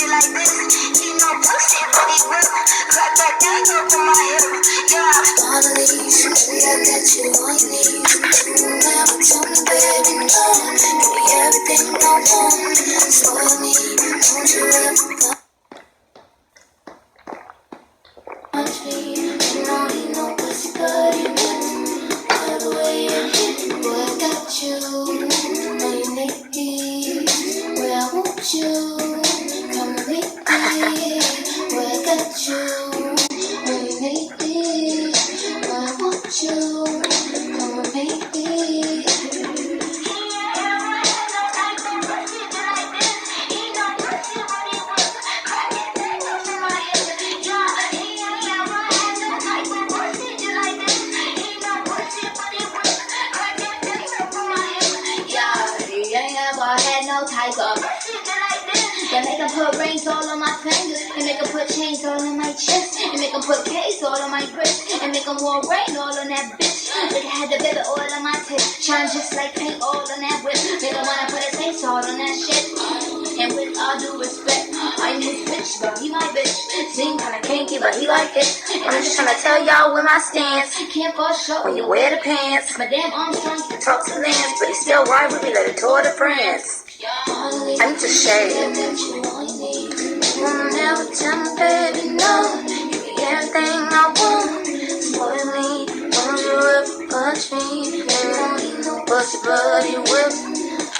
like this. He no pussy, but he will. Crack that thing up on my hip. Yeah. On the leash, baby, I got you on your knees. Never tell me, baby, no. Give me everything I want. Spoil me, don't you ever touch me. You know he no pussy, but he will. By the way you hit, boy, I got you. Know you need me. Where I want you. Come with me. Where I got you. Know you need me. Where I want you. Come with me. They make them put rings all on my fingers. They make them put chains all on my chest. They make them put K's all on my wrist. And make them wear rain all on that bitch. Look, I had the baby oil on my tip. Shine just like paint all on that whip. They don't wanna put a taste all on that shit. And with all due respect, I'm his bitch, but he my bitch. Seem kinda kinky, but he like it. And I'm just tryna tell y'all where my stance. Can't fall short when you wear the pants. My damn Armstrong can talk to Lance, but he's still right with me like a Tour de France. I'm just shade. Won't never tell me, baby, no. Give me everything I want. Spoil me, don't you ever punch me. You don't need no pussy, but he will.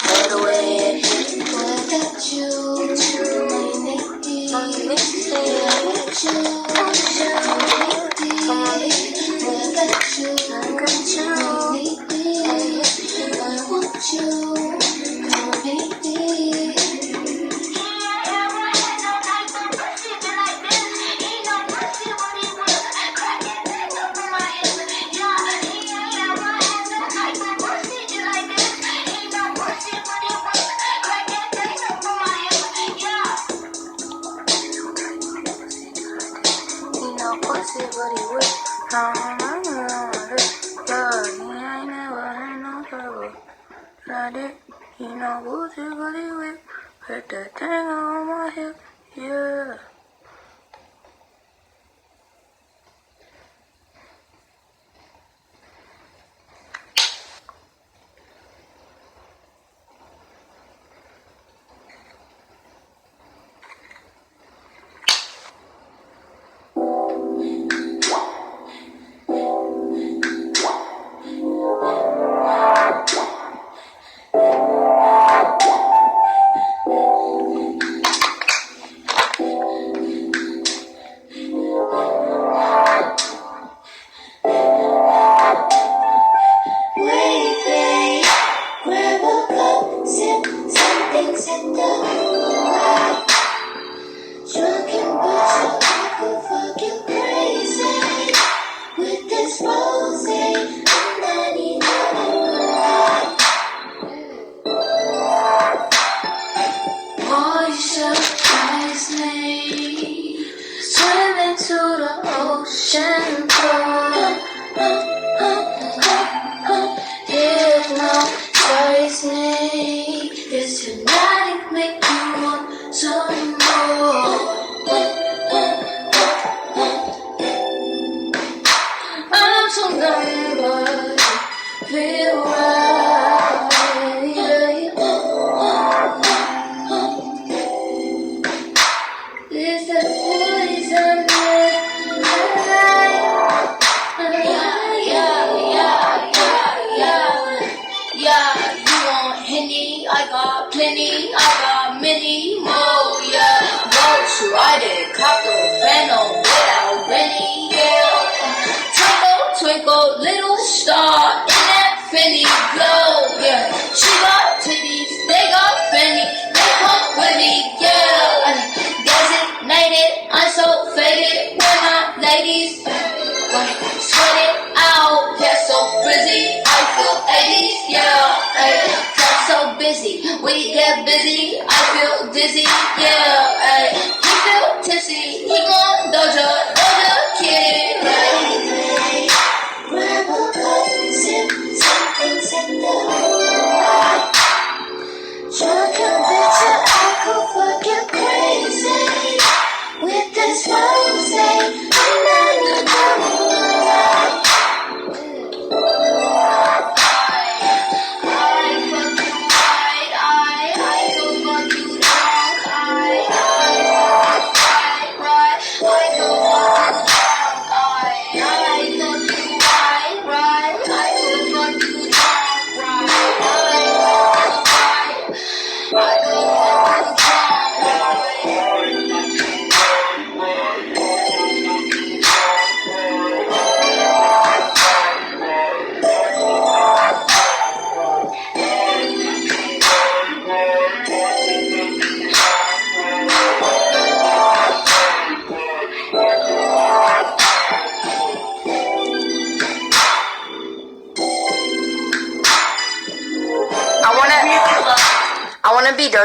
By the way, I got you. Know you need me. I want you. Come on, I got you. I got you. Know you need me. I want you. Come on, baby. Pussy, but he will. Yeah, he ain't never had no trouble. Like it, he no pussy, but he will. Put that thing on my hip, yeah. This hypnotic make you want some more. I'm so numb, but feel right. It's the poison yeah, you want Henny, I got plenty, I got many more, yeah. Ghost riding, cop the phantom without Rennie, yeah. Twinkle, twinkle, little star in that Fenny glow, yeah. She got titties, they got Fenny, they come with me, yeah. Designated, I'm so faded when my ladies sweat it out, get so frizzy, I feel 80s, yeah, ay, get so busy, we get busy, I feel dizzy, yeah, ay, he feel tipsy, he gon' Doja, kid, right, grab a cup, sip, something, sip the whole drunk and bitter, I could fuck you crazy.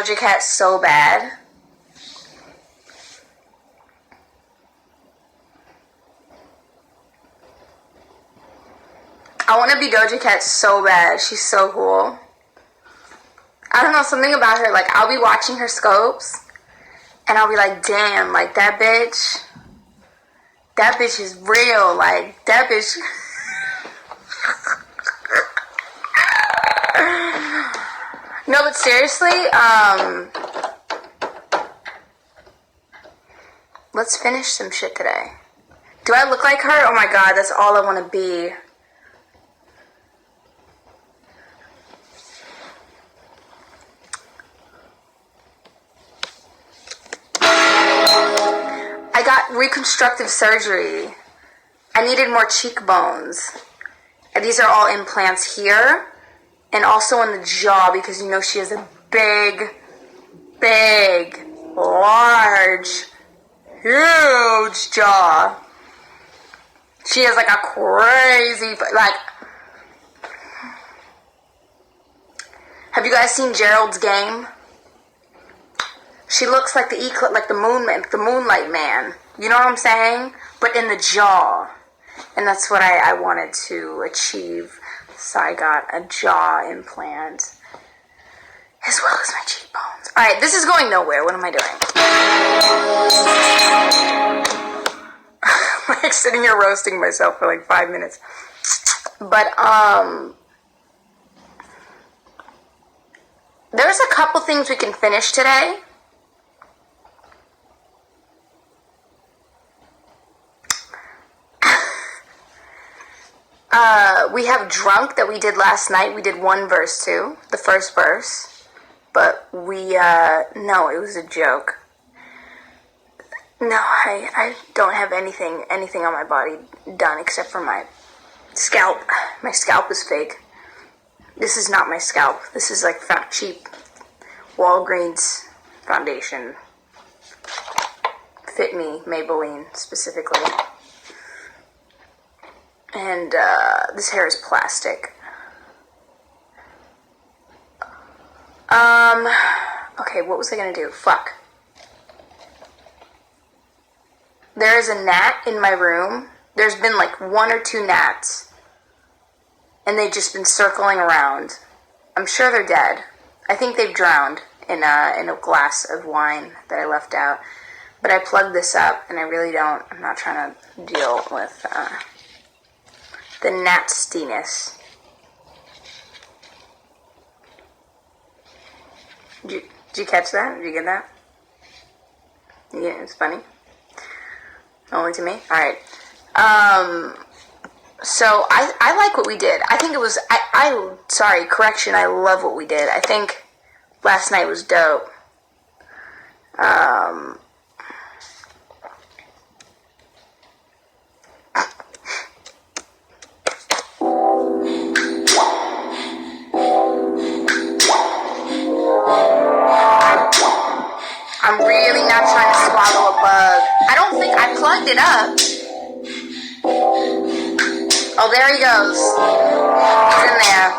Doja Cat so bad. I want to be Doja Cat so bad. She's so cool. I don't know, something about her. Like, I'll be watching her scopes, and I'll be like, damn, like, that bitch is real. Like, that bitch... No, but seriously, let's finish some shit today. Do I look like her? Oh my god, that's all I want to be. I got reconstructive surgery. I needed more cheekbones. And these are all implants here. And also in the jaw, because you know she has a big, large, huge jaw. She has like a crazy, like... Have you guys seen Gerald's Game? She looks like the Moonlight Man. You know what I'm saying? But in the jaw. And that's what I wanted to achieve. So I got a jaw implant. As well as my cheekbones. Alright, this is going nowhere. What am I doing? I'm like sitting here roasting myself for like 5 minutes. But, there's a couple things we can finish today. We have Drunk that we did last night. We did one verse too, the first verse. But we, no, it was a joke. No, I don't have anything on my body done except for my scalp. My scalp is fake. This is not my scalp. This is like cheap Walgreens foundation. Fit Me, Maybelline specifically. And this hair is plastic. Okay, what was I gonna do? Fuck. There is a gnat in my room. There's been like 1 or 2 gnats. And they've just been circling around. I'm sure they're dead. I think they've drowned in a glass of wine that I left out. But I plugged this up, and I'm not trying to deal with the nastiness. Did you catch that? Did you get that? Yeah, it's funny. Only to me? Alright. So, I like what we did. I think it was, sorry, correction, I love what we did. I think last night was dope. I'm really not trying to swallow a bug. I don't think I plugged it up. Oh, there he goes. He's in there.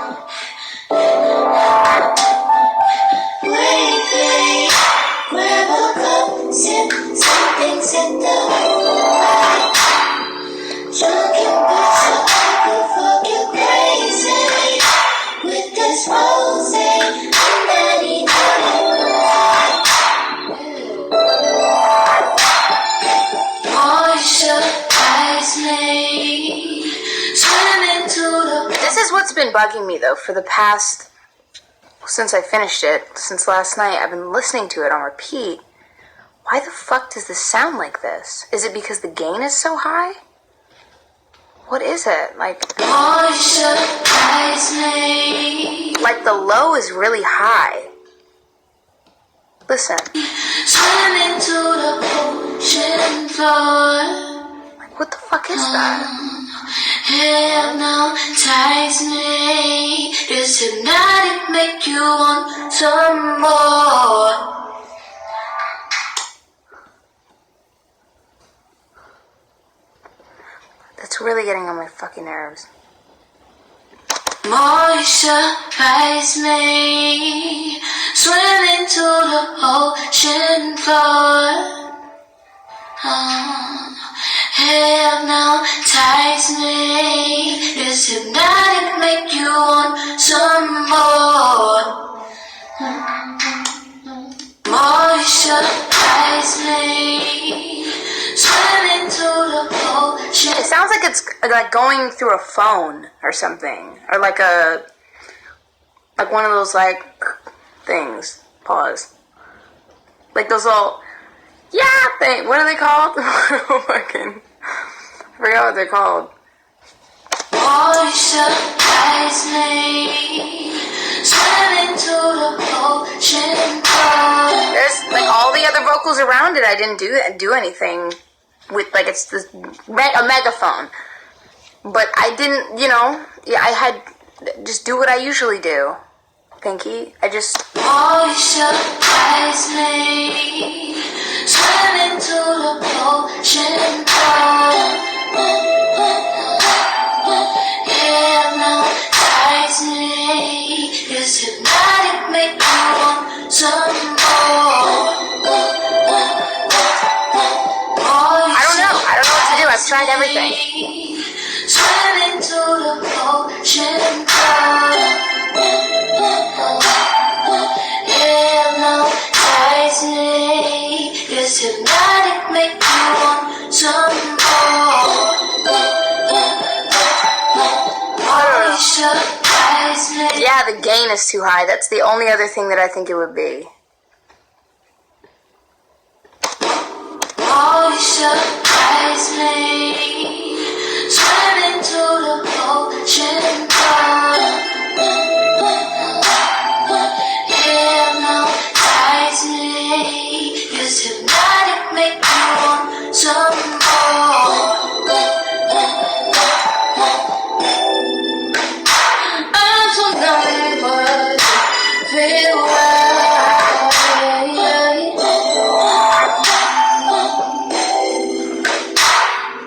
Wait, grab a cup, sip something, set the moonlight. Drunken bitch, so I could fuck you crazy. With this rosé, and I need This is what's been bugging me, though, for the past, since I finished it, since last night. I've been listening to it on repeat. Why the fuck does this sound like this? Is it because the gain is so high? What is it? Like the low is really high. Listen. Swimming to the ocean floor. Like, what the fuck is that? Hell no, ties me. This hypnotic make you want some more. That's really getting on my fucking nerves. More you surprise me. Swimming to the ocean floor. Hypnotize me. This hypnotic make you want some more. More you surprise me. Swimming to the ocean. It sounds like it's like going through a phone or something, or like one of those like things. Pause. Like those little thing. What are they called? Fucking. I forgot what they're called. Oh, you surprise me. Swimming to the ocean floor. There's like all the other vocals around it. I didn't do anything with, like, it's this a megaphone. But I didn't, I had just do what I usually do. Pinky, I just. Oh, you surprise me. Swimming to the ocean floor. Hypnotize me. This hypnotic make me want some more. I don't know what to do. I've tried everything. Swimming to the ocean floor. Hypnotize me. This hypnotic make me want some more. Yeah, the gain is too high. That's the only other thing that I think it would be. Oh, you surprise me. Swimming to the ocean floor. Hypnotize me. This hypnotic make me want some more. I'm so numb, but feel right.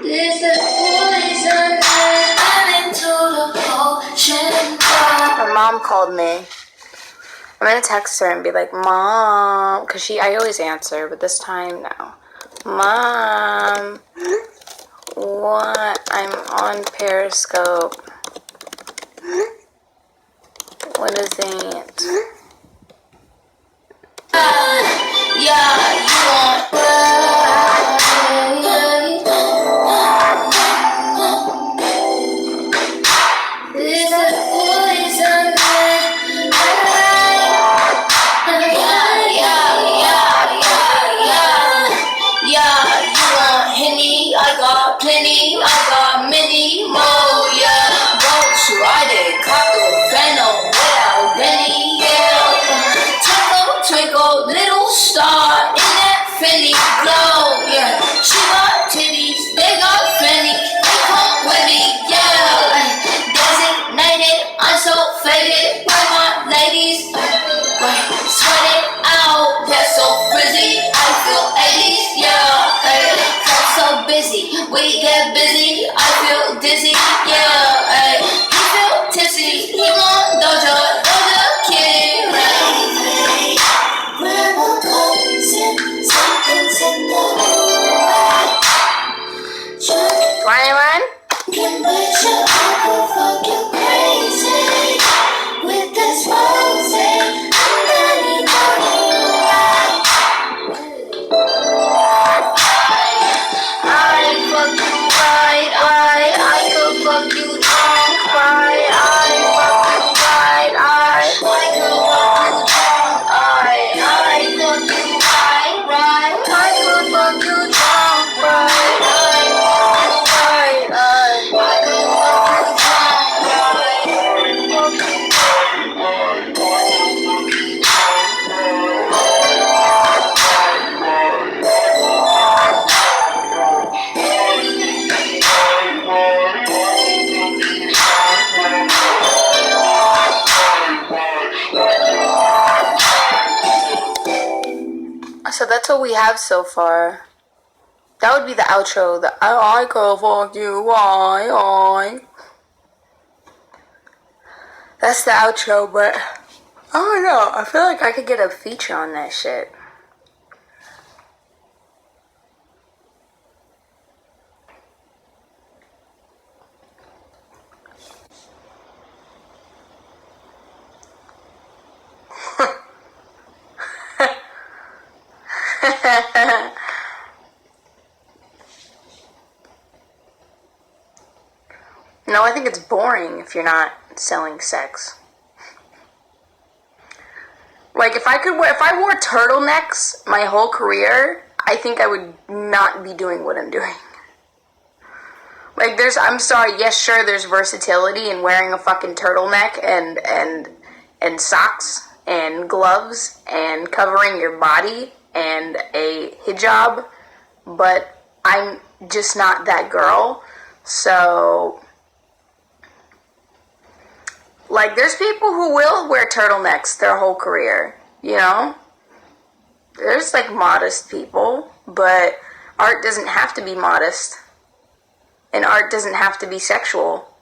This is poison. I'm into the ocean. My mom called me. I'm gonna text her and be like, Mom, because I always answer, but this time, no. Mom, what? I'm on Periscope. What is it? Yeah, you want this is poison. Yeah, you want Henny? I got plenty. I got many more. Yeah, don't you? I did cop the venom without Benny. Yeah, twinkle, little star in that Fendi glow. Yeah, she got titties, they got Fendi. They come with me. Yeah, designated, I'm so faded. Where my ladies? Sweat it out, that's so frizzy. I feel 80s, yeah. Hey, I'm so busy, we get busy. I feel dizzy, yeah. Hey, he feel tipsy, he want Doja kitty. Right? Grab a cup, sip something run? Can put you up or fuck you crazy. With this rose, So that's what we have so far. That would be the outro. I could fuck you, why? That's the outro, but I don't know. I feel like I could get a feature on that shit. No, I think it's boring if you're not selling sex. Like, if I wore turtlenecks my whole career, I think I would not be doing what I'm doing. Like, I'm sorry, yes, sure, there's versatility in wearing a fucking turtleneck and socks and gloves and covering your body and a hijab, but I'm just not that girl. So, like, there's people who will wear turtlenecks their whole career, you know? There's, like, modest people, but art doesn't have to be modest. And art doesn't have to be sexual.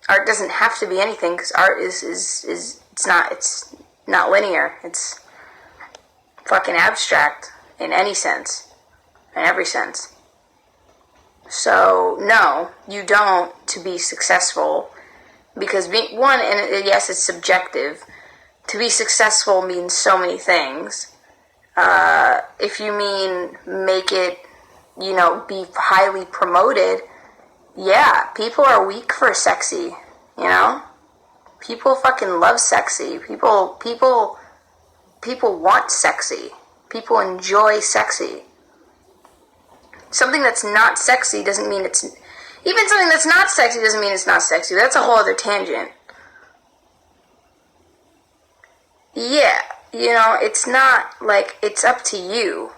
Art doesn't have to be anything, because art is it's not linear. It's fucking abstract in any sense, in every sense. So, no, you don't to be successful, because one, and yes, it's subjective. To be successful means so many things. If you mean make it, be highly promoted, yeah, people are weak for sexy, People fucking love sexy. People want sexy. People enjoy sexy. Something that's not sexy doesn't mean it's... Even something that's not sexy doesn't mean it's not sexy. That's a whole other tangent. Yeah, it's not like it's up to you.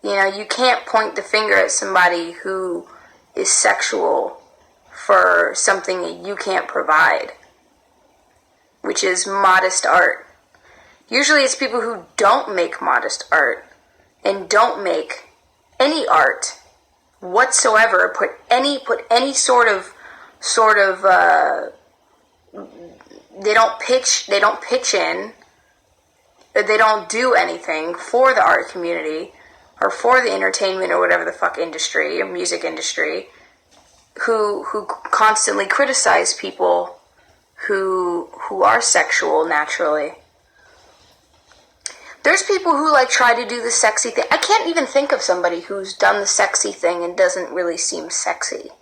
You can't point the finger at somebody who is sexual for something that you can't provide, which is modest art. Usually it's people who don't make modest art and don't make any art whatsoever, put any sort of they don't pitch in, they don't do anything for the art community or for the entertainment or whatever the fuck industry or music industry, who constantly criticize people who are sexual naturally. There's people who try to do the sexy thing. I can't even think of somebody who's done the sexy thing and doesn't really seem sexy.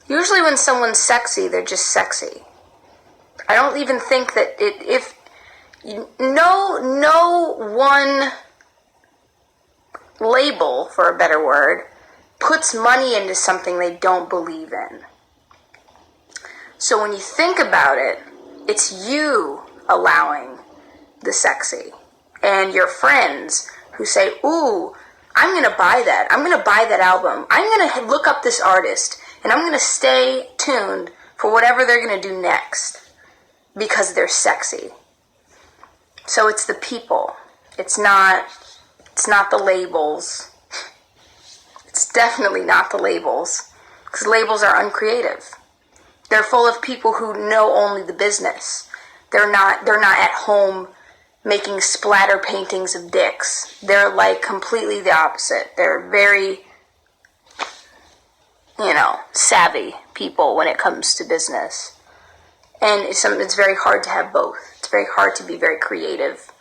Usually when someone's sexy, they're just sexy. I don't even think that no one label, for a better word, puts money into something they don't believe in. So when you think about it, it's you allowing the sexy. And your friends who say, ooh, I'm going to buy that. I'm going to buy that album. I'm going to look up this artist. And I'm going to stay tuned for whatever they're going to do next. Because they're sexy. So it's the people. It's not the labels. It's definitely not the labels. Because labels are uncreative. They're full of people who know only the business. They're not at home making splatter paintings of dicks. They're completely the opposite. They're very, savvy people when it comes to business. And it's very hard to have both. It's very hard to be very creative.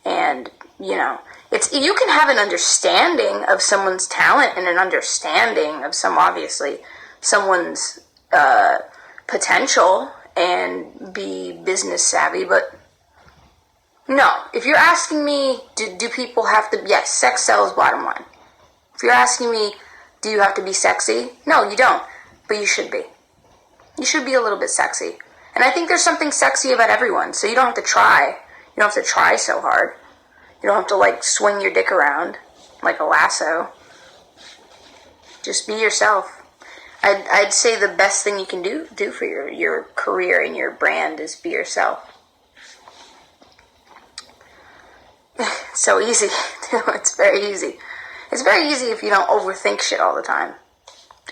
And, you can have an understanding of someone's talent and an understanding of someone's potential and be business savvy, but no. If you're asking me, do people have to... Yes, sex sells, bottom line. If you're asking me, do you have to be sexy? No, you don't. But you should be. You should be a little bit sexy. And I think there's something sexy about everyone, so you don't have to try. You don't have to try so hard. You don't have to, swing your dick around like a lasso. Just be yourself. I'd say the best thing you can do for your career and your brand is be yourself. It's so easy. It's very easy. It's very easy if you don't overthink shit all the time.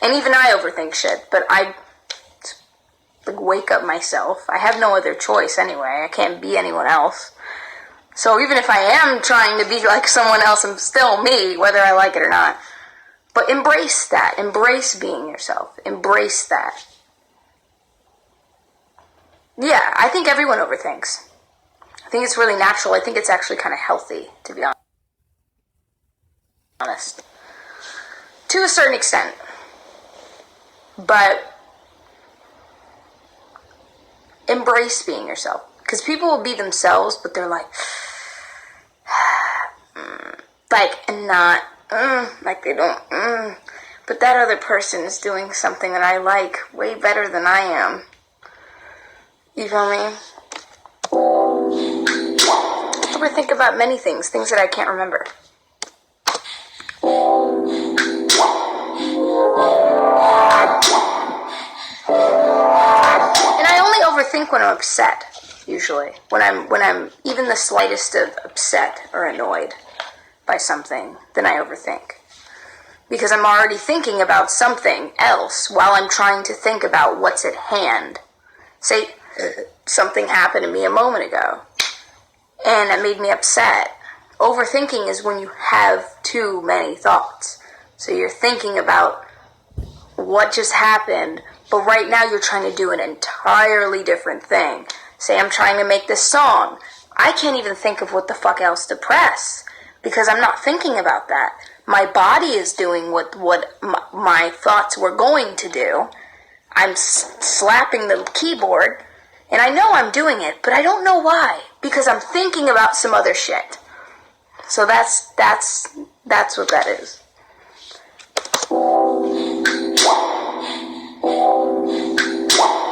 And even I overthink shit, but like wake up myself. I have no other choice anyway. I can't be anyone else. So even if I am trying to be like someone else, I'm still me, whether I like it or not. But embrace that. Embrace being yourself. Embrace that. Yeah, I think everyone overthinks. I think it's really natural. I think it's actually kind of healthy, to be honest. To a certain extent. But embrace being yourself. Because people will be themselves, but they're like not, like they don't, but that other person is doing something that I like way better than I am. You feel me? I overthink about many things that I can't remember. And I only overthink when I'm upset, usually. When I'm even the slightest of upset or annoyed by something, then I overthink. Because I'm already thinking about something else while I'm trying to think about what's at hand. Say, something happened to me a moment ago, and it made me upset. Overthinking is when you have too many thoughts. So you're thinking about what just happened, but right now you're trying to do an entirely different thing. Say I'm trying to make this song. I can't even think of what the fuck else to press because I'm not thinking about that. My body is doing what my thoughts were going to do. I'm slapping the keyboard, and I know I'm doing it, but I don't know why, because I'm thinking about some other shit. So that's what that is.